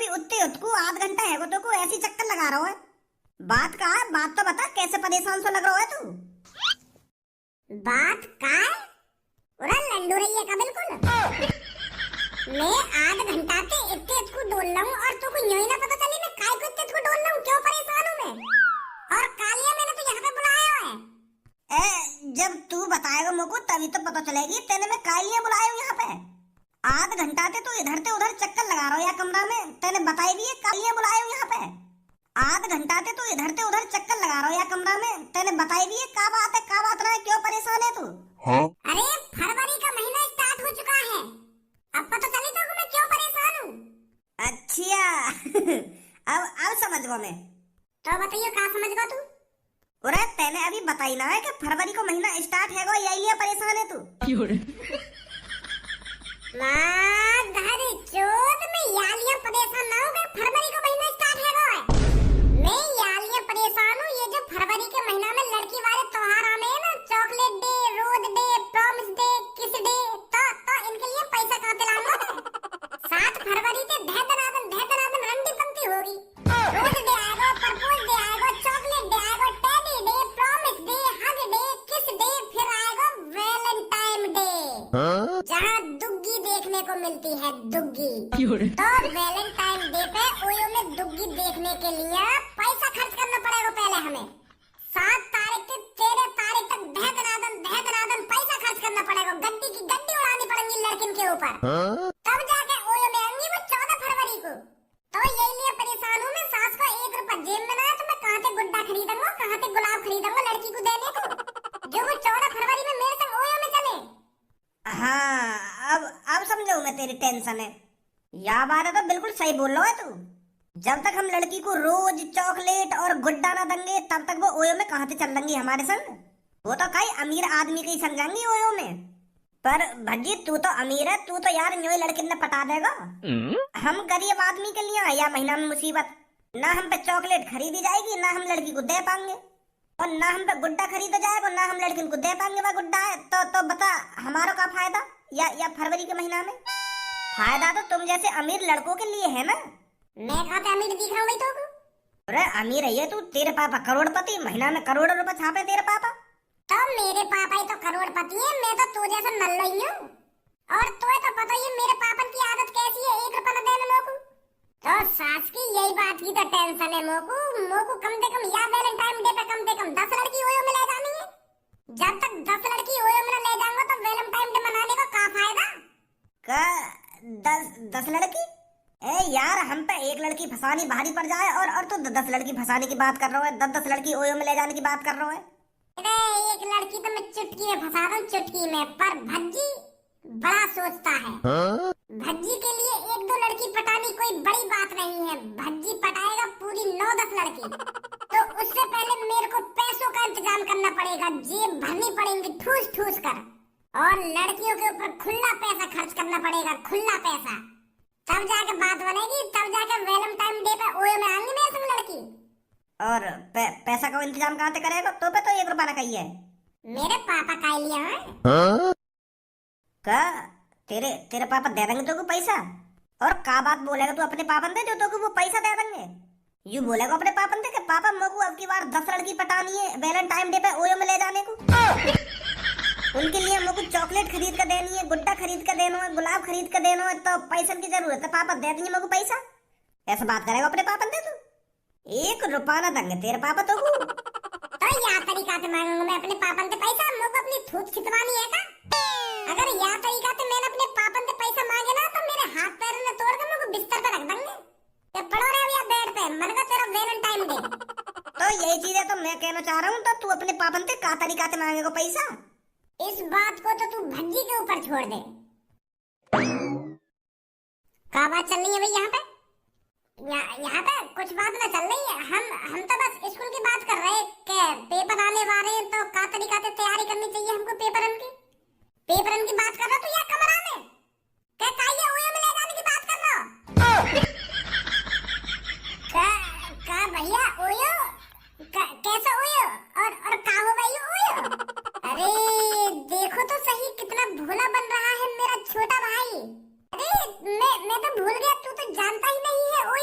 अभी उतने उतकू आध घंटा है तो को ऐसी चक्कर लगा रहा है। बात का है, बात तो बता, कैसे परेशान सा लग रहा है तू? बात का है? उरा लल्लू रही है का बिल्कुल। मैं आध घंटा से इतने इतकू डोल रहा हूँ और तू को यूं ही ना पता चली मैं काय को इतने इतकू डोल रहा हूँ, क्यों परेशान हूँ मैं? और कालिया मैंने तो यहाँ पे बुलाया है। जब तू बताएगा मुझको तभी तो पता चलेगी तेने मैं काय लिए बुलाया हूँ यहाँ पे। आध घंटा से तू इधर से उधर चक्कर लगा रहा हो या कमरा में, तेने बताई दिए काय लिए बुलाया हूँ यहाँ पे। आध घंटा से तू इधर से उधर चक्कर लगा रहा हो या कमरा में, तेने बताई दिए का बात है, का बात रहा है, क्यों परेशान है तू? हाँ? अरे फरवरी का महीना स्टार्ट हो चुका है, अब पता चली तो मैं क्यों परेशान हूँ। अच्छा अब समझ गो मैं। तो बताइए कहाँ समझ गया तू? अरे तेने अभी बताई ना है कि फरवरी को महीना स्टार्ट है, यही लिए परेशान है तू। माँ धारी चोद में यालियां परेशान ना हो गए, फरवरी का महीना स्टार्ट है। मैं यालियां परेशान हूँ, ये जो फरवरी के महीना में लड़की वाले त्योहार आने हैं ना, chocolate day, rose day, promise day, kiss day, तो इनके लिए पैसा कहाँ से लाऊंगा? 7 फरवरी से धह रंडी पंक्ति होगी। रोज डे आएगा, प्रपोज डे आएगा, चॉकलेट डे आएगा, teddy day, promise day, hug day, kiss day, फिर आएगा वैलेंटाइन डे, जहाँ दुग्गी देखने को मिलती है, दुग्गी। तो वैलेंटाइन डे पे ओयो में दुग्गी देखने के लिए पैसा खर्च करना पड़ेगा पहले हमें। 7 तारीख से 13 तारीख तक धह पैसा खर्च करना पड़ेगा, गड्डी की गड्डी उड़ानी पड़ेगी लड़किन के ऊपर। तब जाके ओयो में आएंगी वो 14 फरवरी को। तो यही लिए परेशान हूँ मैं, सास को 1 रुपया जेब में ना है तो मैं कहाँ से गुड्डा खरीदूंगा, कहाँ से गुलाब खरीदूंगा लड़की को देने को, जो वो 14 फरवरी में मेरे संग ओयो में चले। हाँ अब समझो मैं तेरी टेंशन है। या बात है तो बिल्कुल सही बोल रहा है तू। जब तक हम लड़की को रोज चॉकलेट और गुड्डा ना देंगे तब तक वो ओयो में कहाँ से चल देंगी हमारे संग। वो तो कई अमीर आदमी के ही संग जाएंगी ओयो में। पर भज्जी तू तो अमीर है, तू तो यार न्यू लड़की ने पटा देगा। हम गरीब आदमी के लिए आया महीना में मुसीबत, ना हम पे चॉकलेट खरीदी जाएगी, ना हम लड़की को दे पाएंगे, और ना हम पे गुड्डा खरीदा जाएगा, ना हम लड़की को दे पाएंगे। वह गुड्डा है तो बता हमारा का फायदा? या फरवरी के महीना में फायदा तो तुम जैसे अमीर लड़कों के लिए है ना। मैं कहाँ पे अमीर दिख रहा हूँ तो? अरे अमीर है ये तू, तेरे पापा करोड़पति, महीना में करोड़ों रुपए छापे तेरे पापा। तो मेरे पापा ही तो करोड़पति है, मैं तो तू जैसा नल्ला ही हूँ। और तुम्हें तो पता ही है मेरे पापन की आदत कैसी है, 1 रुपया न देने मोकू। तो सास की यही बात की तो टेंशन है मोकू कम से कम या वैलेंटाइन डे पे कम से कम 10 लड़की ओयो में ले जानी है। जब तक 10 लड़की ओयो में ले जाऊंगा तो वैलेंटाइन डे मनाने का क्या फायदा? का 10 लड़की? यार हम पे एक लड़की फंसानी भारी पड़ जाए और तू 10 लड़की फंसाने की बात कर रहा है, 10 लड़की ओयो में ले जाने की बात कर रहा है। अरे एक लड़की तो मैं चुटकी में फंसा दूं, चुटकी में, पर भज्जी बड़ा सोचता है। भज्जी के लिए 1-2 लड़की पटानी कोई बड़ी बात नहीं है, भज्जी पटाएगा पूरी 9-10 लड़की। तो उससे पहले मेरे को पैसों का इंतजाम करना पड़ेगा, जेब भरनी पड़ेगी ठूस कर, और लड़कियों के ऊपर खुला पैसा खर्च करना पड़ेगा, खुला पैसा। तब जाके बात बनेगी, तब जाके वैलेंटाइन डे पे ओयो में आएंगी मेरे संग लड़की। और पैसा का इंतजाम कहाँ से करेगा? तो पे तो 1 रुपया ना कहिए। मेरे पापा का लिया है का तेरे पापा दे देंगे तो को पैसा? और का बात बोलेगा तू अपने पापन दे जो तो को वो पैसा दे देंगे? यू बोलेगा अपने पापन दे कि पापा मेरे अब की बार 10 लड़की पटानी है वैलेंटाइन डे पे ओयो में ले जाने को। उनके लिए मेरे को चॉकलेट खरीद कर देनी है, गुड्डा खरीद कर देना है, गुलाब खरीद कर देना है, तो पैसे की जरूरत है, पापा दे देंगे मेरे को पैसा। ऐसा बात करेगा अपने पापन दे तू? 1 रुपया ना देंगे तेरे पापा तो या तरीका से मांगूंगा मैं अपने पापन से पैसा, मुझे अपनी थूक खिंचवानी है का? अगर या तरीका से मैंने अपने पापन से पैसा मांगे ना तो मेरे हाथ पैर ने तोड़ कर मुझे बिस्तर पे रख देंगे। ये पड़ो रहे या बेड पे, मन का तेरा वैलेंटाइन डे। तो यही चीज है तो मैं कहना चाह रहा हूँ, तो तू अपने पापन से का तरीका से मांगेगा पैसा? इस बात को तो तू भज्जी के ऊपर छोड़ दे। क्या बात चल रही है भाई यहाँ पे? यहाँ पे कुछ बात ना चल रही है, हम तो बस स्कूल की बात कर रहे हैं कि पेपर आने वाले हैं तो का तरीका से तैयारी करनी चाहिए हमको पेपरन की बात कर रहा तू या कमरा में क्या काये ओयो में ले जाने की बात कर रहा? का भैया ओयो कैसा ओयो और का हो भाई ओयो? अरे देखो तो सही कितना भोला बन रहा है मेरा छोटा भाई। अरे मैं तो भूल गया, तू तो जानता ही नहीं है ओयो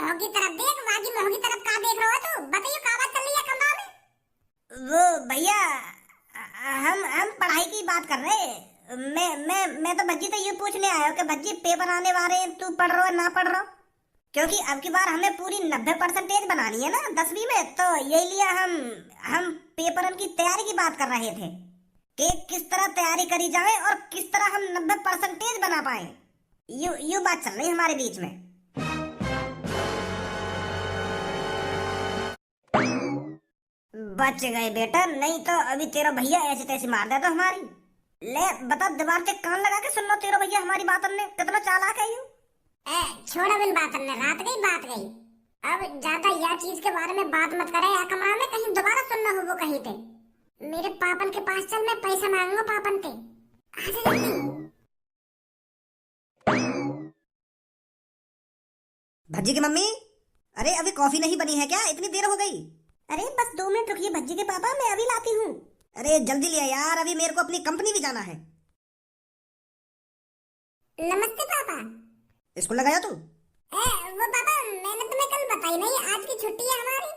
मोह की तरफ देख, बाकी मोह की तरफ कहाँ देख रहे हो तू? बताइए कहाँ बात चल रही है कमरा में? वो भैया, हम पढ़ाई की बात कर रहे हैं। मैं तो भज्जी तो ये पूछने आया हूँ कि भज्जी पेपर आने वाले हैं, तू पढ़ रहा है ना पढ़ रहा? क्योंकि अब की बार हमें पूरी 90% बनानी है ना 10वीं में, तो यही लिए हम पेपर की तैयारी की बात कर रहे थे कि किस तरह तैयारी करी जाए और किस तरह हम 90% बना पाए। यू बात चल रही है हमारे बीच में। बच गए बेटा, नहीं तो अभी तेरा भैया ऐसे तैसे मार देता हमारी। ले बता, दीवार से कान लगा के सुन लो, तेरा भैया हमारी बात ने कितना चालाक है। छोड़ो इन बातों ने, रात गई बात गई। अब ज्यादा यह चीज के बारे में बात मत करे या कमरा में कहीं दोबारा सुनना हो वो कहीं पे। मेरे पापन के पास चल, मैं पैसा मांगूंगा पापन पे। आजा जल्दी। भज्जी की मम्मी, अरे अभी कॉफी नहीं बनी है क्या? इतनी देर हो गई। अरे बस 2 मिनट रुकिए भज्जी के पापा, मैं अभी लाती हूँ। अरे जल्दी लिया यार, अभी मेरे को अपनी कंपनी भी जाना है। नमस्ते पापा। स्कूल लगाया तू? वो पापा मैंने तुम्हें कल बताई नहीं, आज की छुट्टी है हमारी।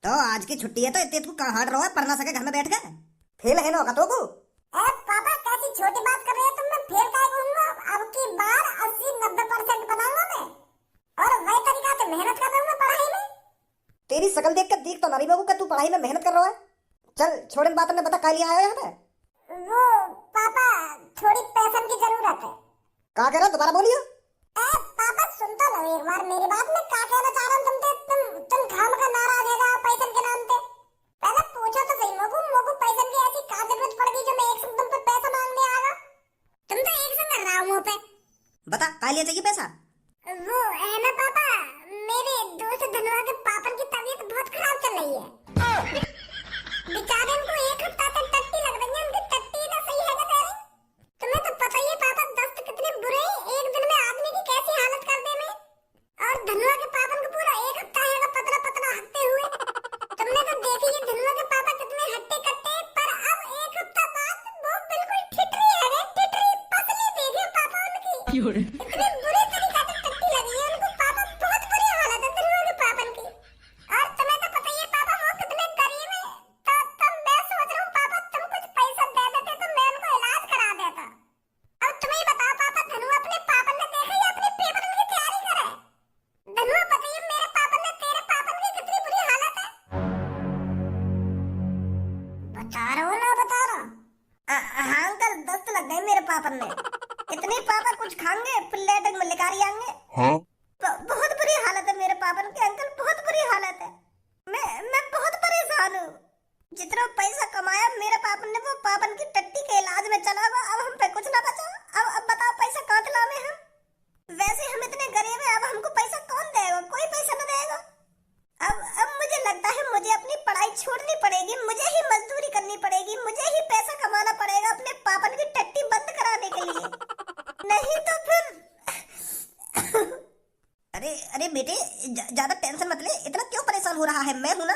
तो आज की छुट्टी है तो इतने तू कहाँ हट रहा है? पढ़ ना सके घर में बैठ गए? फेल है ना का तो को? पापा कैसी छोटी बात कर रहे हो तुम? मैं फेल काहे कहूंगा? अब की बार 80-90% बनाऊंगा मैं, और वही तरीका से मेहनत कर रहा हूँ पढ़ाई में। तेरी शकल देख कर दिख तो नहीं बाबू कि तू पढ़ाई में मेहनत कर रहा है। चल छोड़ इन बातों ने, बता काली आया है यहाँ पे। वो पापा थोड़ी पैसे की जरूरत है। क्या कह रहा, दोबारा बोलियो। पापा सुन तो लो एक बार मेरी बात। मैं क्या कहना चाह रहा हूँ तुम खाम का नाराज है पैसे के नाम पे। पहले पूछो तो सही, मोगू पैसे की ऐसी क्या जरूरत पड़ गई जो मैं एक संग तुम पे पैसा मांगने आ गया? तुम तो एक संग कर रहा हूँ मुंह पे। बता कालिया चाहिए पैसा? वो है ना पापा, मेरे दोस्त धनवा के पापन की तबीयत बहुत खराब चल रही है। बेचारे उनको 1 हफ्ता तक टट्टी लग रही है। उनकी टट्टी ना सही है ना तेरी? तुम्हें तो पता ही है पापा, दस्त कितने बुरे हैं, एक दिन में आदमी की कैसी हालत कर दे में। और धनवा के पापन को पूरा 1 हफ्ता है पतला पतला हटते हुए। तुमने तो देखी है धनवा के पापा कितने हट्टे कट्टे, पर अब 1 हफ्ता बाद वो बिल्कुल ठिठरी है, ठिठरी पतली देखिए पापा उनकी। इतने बुरे तरीके से टट्टी लगी है उनको पापा, बहुत बुरी हालत है धनवा के पापन की। और तुम्हें तो पता ही है पापा वो कितने गरीब है। तो तब मैं सोच रहा हूँ पापा तुम कुछ पैसा दे देते तो मैं उनको इलाज करा देता। अब तुम्हें बताओ पापा, धनु अपने पापन ने देखा या अपने पेपर की तैयारी करे? धनु पता ही मेरे पापन ने तेरे पापन की कितनी बुरी हालत है। बता रहा हो ना बता रहा? हाँ अंकल, दस्त लग गए मेरे पापन ने। इतने पापा कुछ खाएंगे फिर लेटक में लिकारी आएंगे। हाँ? बहुत बुरी हालत है मेरे पापन की अंकल, बहुत बुरी हालत है। मैं बहुत परेशान हूँ। जितना पैसा कमाया मेरे पापन ने वो पापन की टट्टी के इलाज में चला गया। अब हम पे कुछ ना बचा। अब बताओ पैसा कहाँ से लावे हम? वैसे हम इतने गरीब हैं, अब हमको पैसा कौन देगा? कोई पैसा न देगा। अब मुझे लगता है मुझे अपनी पढ़ाई छोड़नी पड़ेगी, मुझे ही मजदूरी करनी पड़ेगी, मुझे ही पैसा कमाना पड़ेगा अपने पापन की टट्टी बंद कराने के लिए, नहीं तो फिर अरे अरे बेटे, ज्यादा टेंशन मत ले। इतना क्यों परेशान हो रहा है? मैं हूं ना,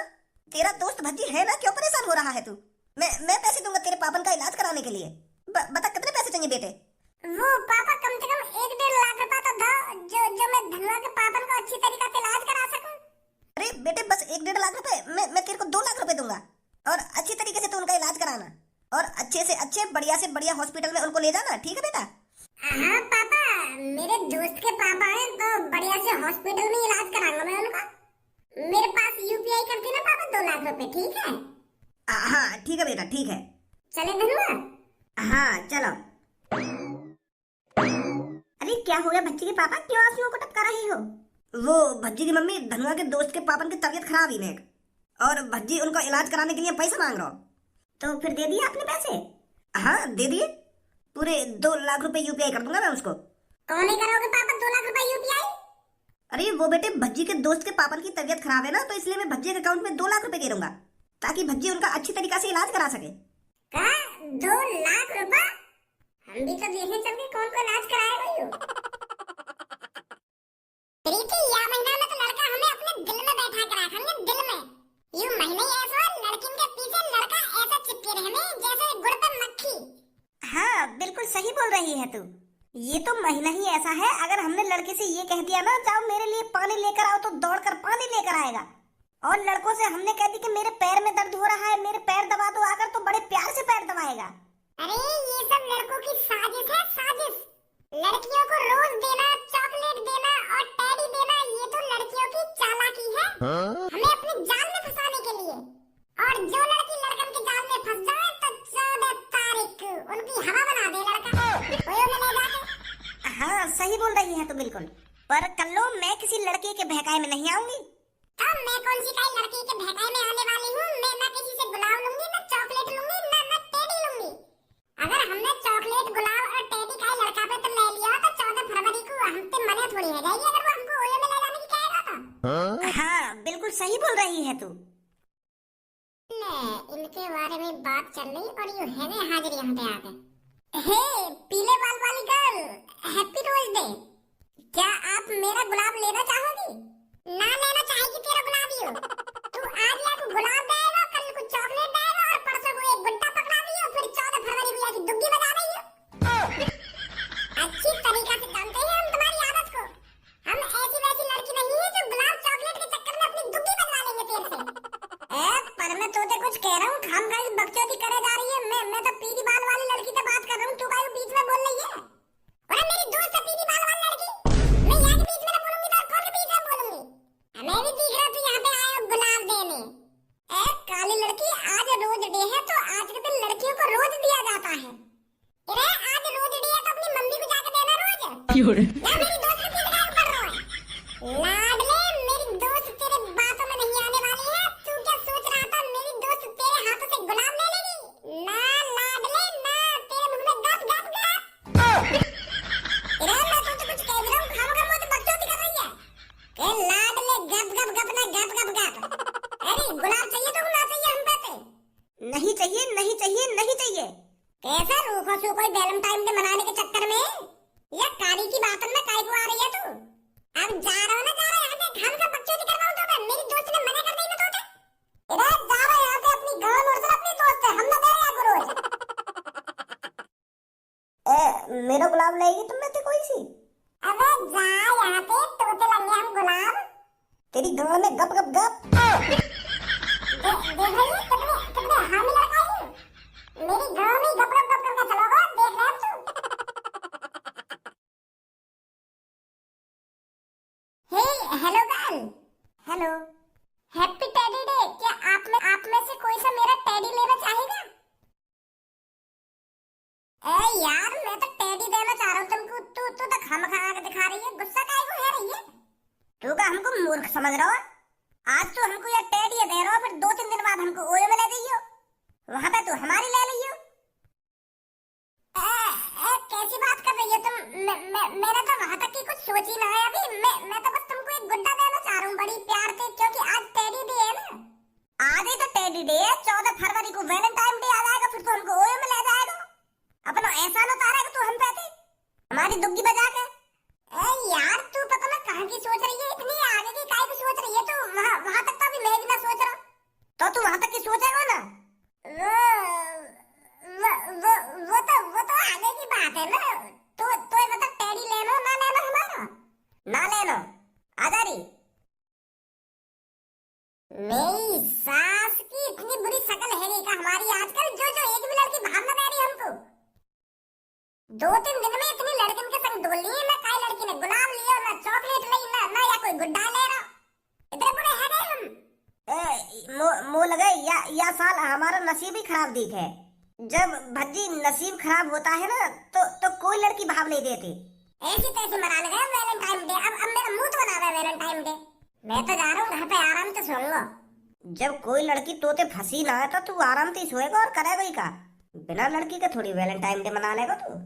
तेरा दोस्त भज्जी है ना, क्यों परेशान हो रहा है तू? मैं पैसे दूंगा तेरे पापन का इलाज कराने के लिए। बता कितने पैसे चाहिए बेटे? वो पापा कम से कम 1-1.5 लाख रुपया तो दो, जो मैं धनवा के पापन को अच्छी तरीके से इलाज करा सकूं। अरे बेटे बस 1-1.5 लाख रुपए, मैं तेरे को 2 लाख रुपए दूंगा, और अच्छी तरीके से तू उनका इलाज कराना, और अच्छे से अच्छे बढ़िया से बढ़िया हॉस्पिटल में उनको ले जाना, ठीक है बेटा? हाँ पापा, मेरे दोस्त के पापा हैं तो बढ़िया से हॉस्पिटल में इलाज कराऊंगा मैं उनका। मेरे पास यूपीआई कर देना पापा 2 लाख रुपए, ठीक है? हाँ ठीक है बेटा, ठीक है। चले धनुआ? हाँ चलो। अरे क्या हो गया भज्जी के पापा, क्यों आंसुओं को टपका रही हो? वो भज्जी की मम्मी धनुआ के दोस्त के पापन की तबीयत खराब ही है, और भज्जी उनका इलाज कराने के लिए पैसा मांग रहा हो। तो फिर दे दिए आपने पैसे? हाँ दे दिए, पूरे 2 लाख रुपए यूपीआई कर दूंगा मैं उसको। कौन नहीं करोगे पापा 2 लाख रुपए यूपीआई? अरे वो बेटे भज्जी के दोस्त के पापन की तबीयत खराब है ना, तो इसलिए मैं भज्जी के अकाउंट में 2 लाख रुपए दे दूंगा, ताकि भज्जी उनका अच्छी तरीके से इलाज करा सके। क्या 2 लाख रुपए? हम भी तो देखें चल के कौन को इलाज कराएगा यो। प्रीति या महीना में तो लड़का हमें अपने दिल में बैठा कर रखा है, दिल में। यूं महीने ऐसा लड़किन के पीछे लड़का ऐसा चिपके रहने जैसे गुड़ पे मक्खी। हाँ बिल्कुल सही बोल रही है तू। ये तो महीना ही ऐसा है, अगर हमने लड़के से ये कह दिया ना, जाओ मेरे लिए पानी लेकर आओ, तो दौड़कर पानी लेकर आएगा। और लड़कों से हमने कह दी कि मेरे पैर में दर्द हो रहा है, मेरे पैर दबा दो आकर, तो बड़े प्यार से पैर दबाएगा। अरे ये सब लड़कों की साजिश है, साजिश। लड़कियों को रोज देना, चॉकलेट देना और टेडी देना, ये तो लड़कियों की चालाकी है, हमें अपने जाल में फंसाने के लिए। और जो लड़की लड़कन के जाल में फंस जाए तो 14 तारीख उनकी हवा बना दे लड़का, ओयो में ले जाके। हाँ सही बोल रही है तो बिल्कुल, पर कल्लो मैं किसी लड़के के बहकाए में नहीं आऊंगी। अब मैं कौन सी काई लड़की के बहकाए में आने वाली हूँ? मैं ना किसी से गुलाब लूंगी, ना चॉकलेट लूंगी, ना टेडी लूंगी। अगर हमने चॉकलेट, गुलाब और टेडी का लड़का पे तो ले लिया तो 14 फरवरी को हम पे मने थोड़ी है जाएगी अगर वो हमको ओयो में ले जाने की कहेगा तो। हाँ बिल्कुल सही बोल रही है तू। इनके बारे में बात चल रही और ये है ने हाजिर यहाँ पे आ गए। हे पीले बाल वाली गर्ल, हैप्पी रोज डे। क्या आप मेरा गुलाब लेना चाहोगी? ना लेना चाहेगी तेरा गुलाब ही हो। तू आज या को गुलाब देगा, कल को चॉकलेट देगा और परसों को एक गुड्डा पकड़ा दियो, फिर 14 फरवरी को आके दुग्गी बजा रही हो। अच्छी तरीका से जानते हैं हम तुम्हारी आदत को। हम ऐसी वैसी लड़की नहीं है जो गुलाब चॉकलेट के चक्कर में अपनी दुग्गी बजा लेंगे तेरे से। पर मैं तो कुछ कह रहा हूँ, खाम खा बकचोदी करे जा रही है। मैं तो पीली बाल वाली लड़की से बात कर रहा हूँ, तू काहे बीच में बोल रही है? अरे मेरी दोस्त है पीली बाल वाली लड़की, मैं यहाँ के बीच में ना बोलूंगी तो कौन के बीच में बोलूंगी? मैं भी दिख रहा तू यहाँ पे आया गुलाब देने। काली लड़की, आज रोज डे है तो आज के दिन लड़कियों को रोज दिया जाता है। अरे आज रोज डे है तो अपनी मम्मी को जाके देना रोज। या मेरी दोस्त के पीछे काहे पड़ रहा है? लाडले मेरी दोस्त तेरे बातों में नहीं आने वाली है। तू क्या सोच रहा था मेरी दोस्त तेरे हाथों से गुलाब ले लेगी? ना लाडले ना, तेरे मुंह में गप गप गप। अरे मैं तो कुछ कह रहा हूँ, खामोखा मुझे बकचोदी कर रही है। ए लाडले गप गप गप ना गप गप गप। अरे गुलाब चाहिए तो ना चाहिए हम कहते? नहीं चाहिए नहीं चाहिए नहीं चाहिए। कैसा रूखो सो कोई वैलेंटाइन डे मनाने के चक्कर में या कारी की बातन में काय को आ रही है तू? अब जा रहा हूँ ना, जा रहा है यहाँ से, खाम का बकचोदी करवाऊँ तो मैं? मेरी दोस्त ने मना कर दी ना तोते। इधर जा रहा है यहाँ से, अपनी गाँव मोड़ से अपनी दोस्त है, हम ना दे रहे हैं रोज। मेरा गुलाब लेगी तुम में से कोई सी? अबे जा यहाँ पे, तोते लगे हम गुलाब। तेरी गाँव में गप गप गप। देख रही है कितने हामी लड़का है। मेरी गाँव में गप गप गप करके चलोगा, देख रहे हैं तू। Hey hello girl, hello. Happy teddy day. क्या आप में से कोई सा मेरा टेडी लेना चाहेगा? यार मैं तो टेडी देना चाह रहा हूँ तुमको, तू तो खामखा आके दिखा रही है, गुस्सा काहे को है रही है? तू का हमको मूर्ख समझ रहा है? आज तो हमको ये टेडी दे रहा हो, फिर 2-3 दिन बाद हमको ओयो में ले जाइयो, वहां पे तू हमारी ले लियो। कैसी बात कर रही है तुम? मैंने तो वहां तक की कुछ सोच ही ना है अभी। मैं तो बस तुमको एक गुड्डा देना चाह रहा हूँ बड़ी प्यार से, क्योंकि आज टेडी डे है ना। आज ही तो टेडी डे है, 14 फरवरी को वैलेंटाइन डे आ जाएगा, फिर तो हमको ओयो में ले जाएगा। अपना एहसान उतारेगा तू हम पे, हमारी दुग्गी बजा के। यार तू पता ना कहाँ की सोच रही है, इतनी आगे की काहे की सोच रही है तू? वहां तक तो अभी मैं भी ना सोच रहा। तो तू वहां तक की सोचेगा ना? वो तो आगे की बात है ना। तो ये बता, टेडी लेना ना लेना हमारा? ना लेना। आजा रही मेरी सास की इतनी बुरी शक्ल है नहीं का हमारी आजकल, जो एक भी लड़की भाव ना दे रही हमको। 2-3 दिन में इतनी लड़कियों के संग डोल ली है, ना काई लड़की ने गुलाब लिया, ना चॉकलेट ली, ना या कोई गुड्डा ले रहा। इतने बुरे हैं गए हम। मो लगे या साल हमारा नसीब ही खराब दिख है। जब भज्जी नसीब खराब होता है ना तो कोई लड़की भाव नहीं देती। ऐसी तैसी मनाने गए वैलेंटाइन डे। अब मेरा मुंह तो बना रहा है वैलेंटाइन डे। मैं तो जा रहा हूँ घर पे आराम से सोऊंगा। जब कोई लड़की तोते फंसी ना है तो तू आराम से सोएगा और करेगा ही का? बिना लड़की के थोड़ी वैलेंटाइन डे मना लेगा तू।